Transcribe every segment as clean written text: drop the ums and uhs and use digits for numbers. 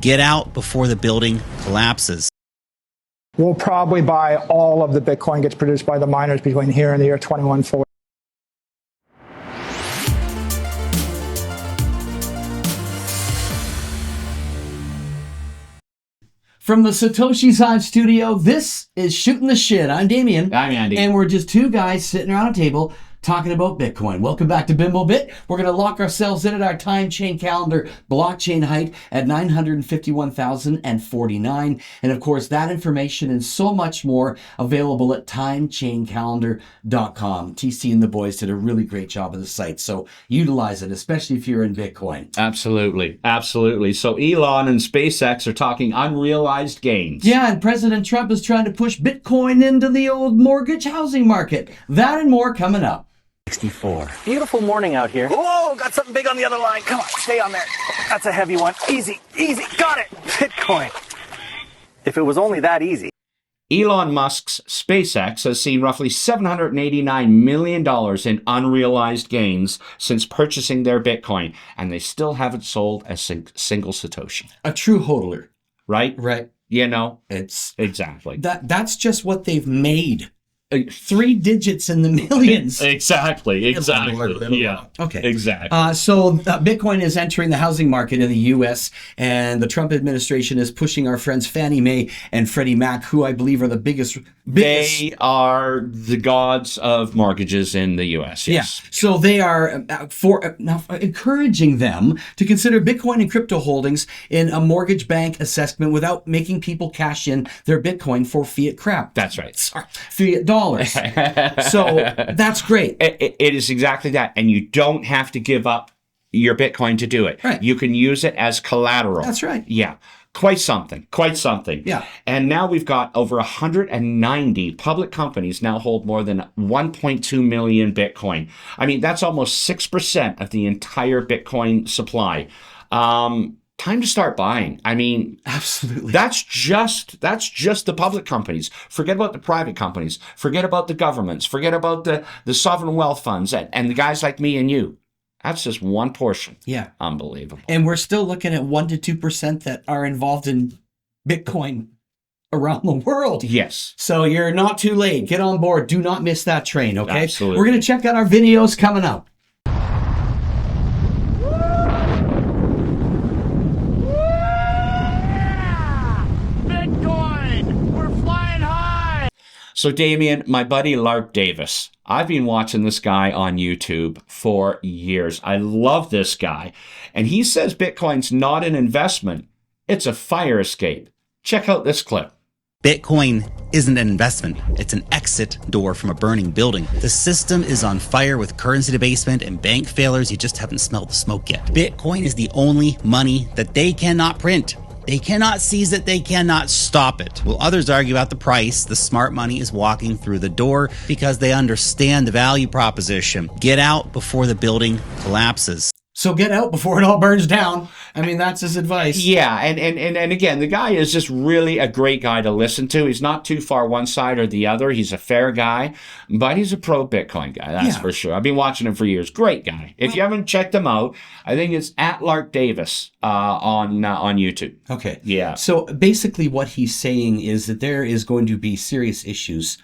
Get out before the building collapses. We'll probably buy all of the Bitcoin gets produced by the miners between here and the year 2140. From the Satoshi-Side studio, this is Shootin the Shit. I'm Damien. I'm Andy. And we're just two guys sitting around a table talking about Bitcoin. Welcome back to BimbleBit. We're going to lock ourselves in at our time chain calendar blockchain height at 951,049. And of course, that information and so much more available at timechaincalendar.com. TC and the boys did a really great job of the site. So utilize it, especially if you're in Bitcoin. Absolutely. Absolutely. So Elon and SpaceX are talking unrealized gains. Yeah, and President Trump is trying to push Bitcoin into the old mortgage housing market. That and more coming up. 64. Beautiful morning out here. Whoa, got something big on the other line. Come on, stay on there. That's a heavy one. Easy, easy. Got it. Bitcoin. If it was only that easy. Elon Musk's SpaceX has seen roughly $789 million in unrealized gains since purchasing their Bitcoin, and they still haven't sold a single Satoshi. A true hodler. Right? Right. You know? It's exactly. That's just what they've made. 3 digits in the millions. Exactly. Yeah. Okay. Exactly. So Bitcoin is entering the housing market in the U.S., and the Trump administration is pushing our friends Fannie Mae and Freddie Mac, who I believe are the biggest. They are the gods of mortgages in the U.S. Yes. Yeah. So they are encouraging them to consider Bitcoin and crypto holdings in a mortgage bank assessment without making people cash in their Bitcoin for fiat crap. That's right. Sorry, fiat dollars. So that's great. It is exactly that. And you don't have to give up your Bitcoin to do it. Right. You can use it as collateral. That's right. Yeah. Quite something. Quite something. Yeah. And now we've got over 190 public companies now hold more than 1.2 million Bitcoin. I mean, that's almost 6% of the entire Bitcoin supply. Time to start buying. I mean, absolutely. That's just the public companies. Forget about the private companies. Forget about the governments. Forget about the sovereign wealth funds and the guys like me and you. That's just one portion. Yeah. Unbelievable. And we're still looking at 1 to 2% that are involved in Bitcoin around the world. Yes. So you're not too late. Get on board. Do not miss that train, okay? Absolutely. We're going to check out our videos coming up. So Damien, my buddy Lark Davis, I've been watching this guy on YouTube for years. I love this guy. And he says Bitcoin's not an investment. It's a fire escape. Check out this clip. Bitcoin isn't an investment. It's an exit door from a burning building. The system is on fire with currency debasement and bank failures. You just haven't smelled the smoke yet. Bitcoin is the only money that they cannot print. They cannot seize it. They cannot stop it. While others argue about the price, the smart money is walking through the door because they understand the value proposition. Get out before the building collapses. So get out before it all burns down. I mean, that's his advice. Yeah, and again, the guy is just really a great guy to listen to. He's not too far one side or the other. He's a fair guy, but he's a pro Bitcoin guy, that's for sure. I've been watching him for years. Great guy. If you haven't checked him out, I think it's at Lark Davis on YouTube. Okay. Yeah. So basically what he's saying is that there is going to be serious issues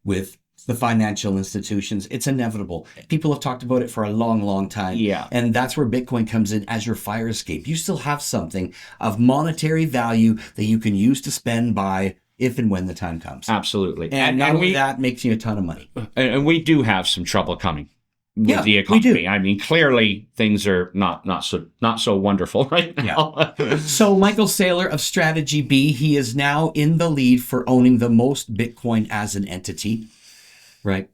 with the financial institutions. It's inevitable. People have talked about it for a long, long time. Yeah. And that's where Bitcoin comes in as your fire escape. You still have something of monetary value that you can use to spend by if and when the time comes. Absolutely. And not only that makes you a ton of money. And we do have some trouble coming with the economy. We do. I mean, clearly things are not so wonderful right now. Yeah. So Michael Saylor of Strategy B, he is now in the lead for owning the most Bitcoin as an entity. Right.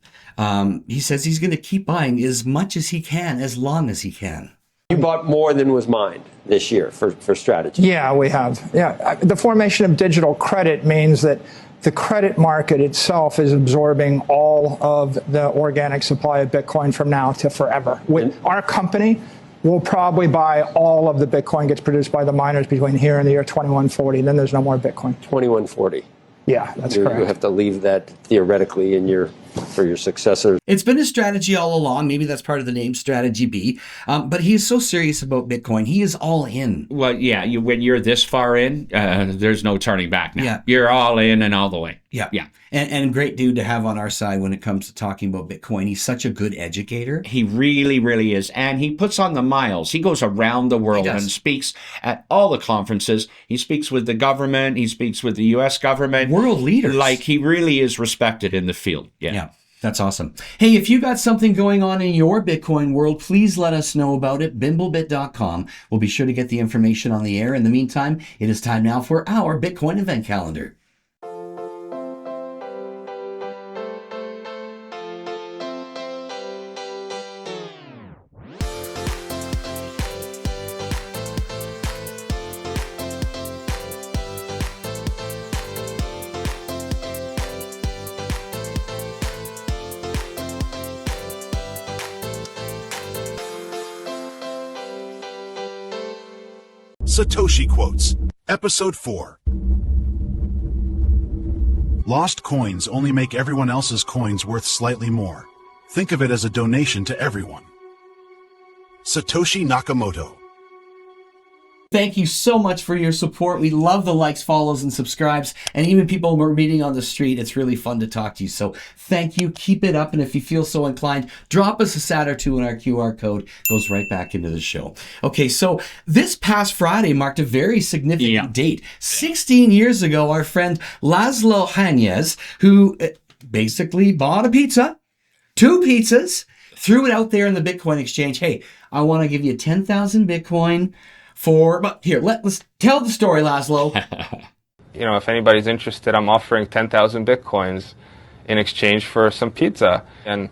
He says he's going to keep buying as much as he can, as long as he can. You bought more than was mined this year for strategy. Yeah, we have. Yeah, the formation of digital credit means that the credit market itself is absorbing all of the organic supply of Bitcoin from now to forever. With our company, we'll probably buy all of the Bitcoin gets produced by the miners between here and the year 2140. Then there's no more Bitcoin. 2140. Yeah, that's correct. You have to leave that theoretically in your for your successor. It's been his strategy all along. Maybe that's part of the name, Strategy B. But he's so serious about Bitcoin. He is all in. Well, yeah, when you're this far in, there's no turning back now. Yeah. You're all in and all the way. Yeah. Yeah. And great dude to have on our side when it comes to talking about Bitcoin. He's such a good educator. He really, really is. And he puts on the miles. He goes around the world and speaks at all the conferences. He speaks with the government. He speaks with the U.S. government. World leaders. Like, he really is respected in the field. Yeah. That's awesome. Hey, if you got something going on in your Bitcoin world, please let us know about it. BimbleBit.com. We'll be sure to get the information on the air. In the meantime, it is time now for our Bitcoin event calendar. Satoshi Quotes, Episode 4. Lost coins only make everyone else's coins worth slightly more. Think of it as a donation to everyone. Satoshi Nakamoto. Thank you so much for your support. We love the likes, follows, and subscribes. And even people we're meeting on the street, it's really fun to talk to you. So thank you. Keep it up. And if you feel so inclined, drop us a sat or two, and our QR code goes right back into the show. Okay, so this past Friday marked a very significant date. 16 years ago, our friend Laszlo Hanyes, who basically bought a pizza, 2 pizzas, threw it out there in the Bitcoin exchange. Hey, I want to give you 10,000 Bitcoin but here, let's tell the story, Laszlo. If anybody's interested, I'm offering 10,000 Bitcoins in exchange for some pizza. And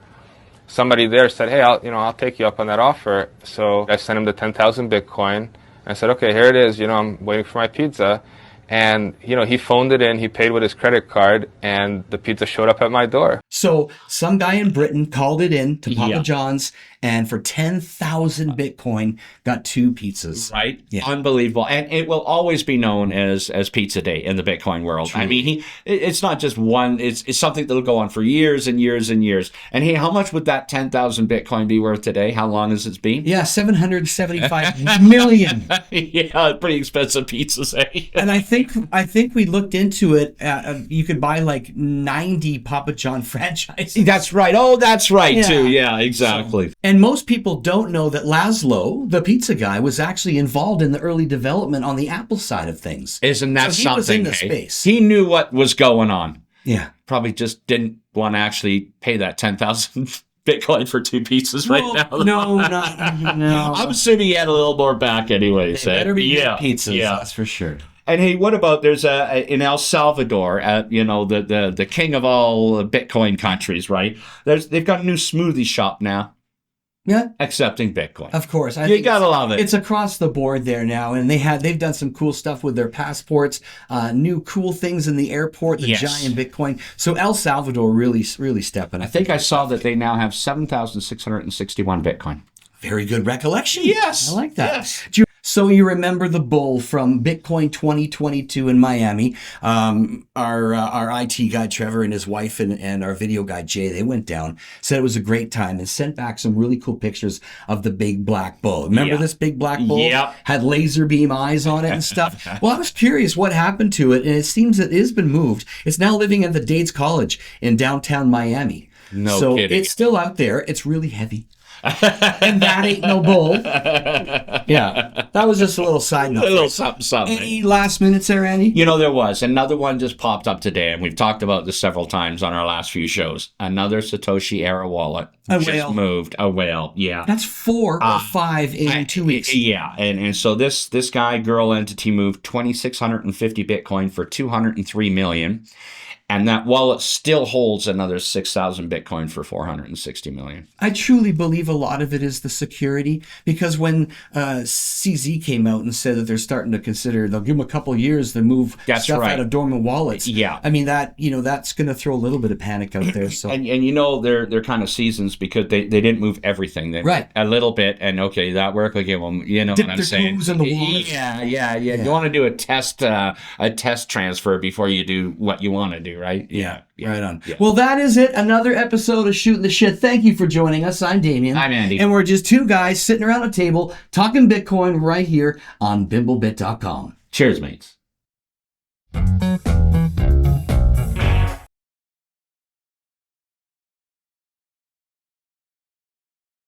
somebody there said, hey, I'll take you up on that offer. So I sent him the 10,000 Bitcoin. And I said, okay, here it is. I'm waiting for my pizza. And, he phoned it in, he paid with his credit card, and the pizza showed up at my door. So some guy in Britain called it in to Papa John's, and for 10,000 Bitcoin, got 2 pizzas. Right? Yeah. Unbelievable. And it will always be known as Pizza Day in the Bitcoin world. True. I mean, it's not just one, it's something that'll go on for years and years and years. And hey, how much would that 10,000 Bitcoin be worth today? How long has it been? Yeah, 775 million. Yeah, pretty expensive pizzas, eh? And I think we looked into it. You could buy like 90 Papa John franchises. That's right. Oh, that's right, too. Yeah, exactly. And most people don't know that Laszlo, the pizza guy, was actually involved in the early development on the Apple side of things. Isn't that so something? He was in the space. He knew what was going on. Yeah. Probably just didn't want to actually pay that 10,000 Bitcoin for 2 pizzas right now. No. I'm assuming he had a little more back anyways. They better be good pizzas, yeah. That's for sure. And hey, what about there's in El Salvador, the king of all Bitcoin countries, right? They've got a new smoothie shop now. Yeah, accepting Bitcoin. Of course, you gotta love it. It's across the board there now, and they've done some cool stuff with their passports, new cool things in the airport, the giant Bitcoin. So El Salvador really stepping up. I think I saw that they now have 7,661 Bitcoin. Very good recollection. Yes, I like that. Yes. So you remember the bull from Bitcoin 2022 in Miami. Our IT guy, Trevor, and his wife and our video guy, Jay, they went down, said it was a great time, and sent back some really cool pictures of the big black bull. Remember this big black bull? Yep. Had laser beam eyes on it and stuff. Well, I was curious what happened to it, and it seems it has been moved. It's now living at the Dates College in downtown Miami. No kidding. It's still out there. It's really heavy. And that ain't no bull. Yeah, that was just a little side note. A little something. Any last minutes there, Andy? There was. Another one just popped up today, and we've talked about this several times on our last few shows. Another Satoshi-Era wallet. Whale. Moved. A whale, yeah. That's 4 or 5 in 2 weeks. Yeah, and so this girl entity moved 2,650 Bitcoin for $203 million. And that wallet still holds another 6,000 Bitcoin for $460 million. I truly believe a lot of it is the security, because when CZ came out and said that they're starting to consider, they'll give them a couple of years to move stuff out of dormant wallets. Yeah. I mean, that's going to throw a little bit of panic out there. So and they're kind of seasons because they didn't move everything. They moved a little bit, and okay, that worked. Okay, well, you know dip what I'm saying. In the wallet. Yeah. You want to do a test transfer before you do what you want to do. right? Yeah. Right on. Yeah. Well, that is it. Another episode of Shootin the Shit. Thank you for joining us. I'm Damien. I'm Andy. And we're just two guys sitting around a table talking Bitcoin right here on BimbleBit.com. Cheers, mates.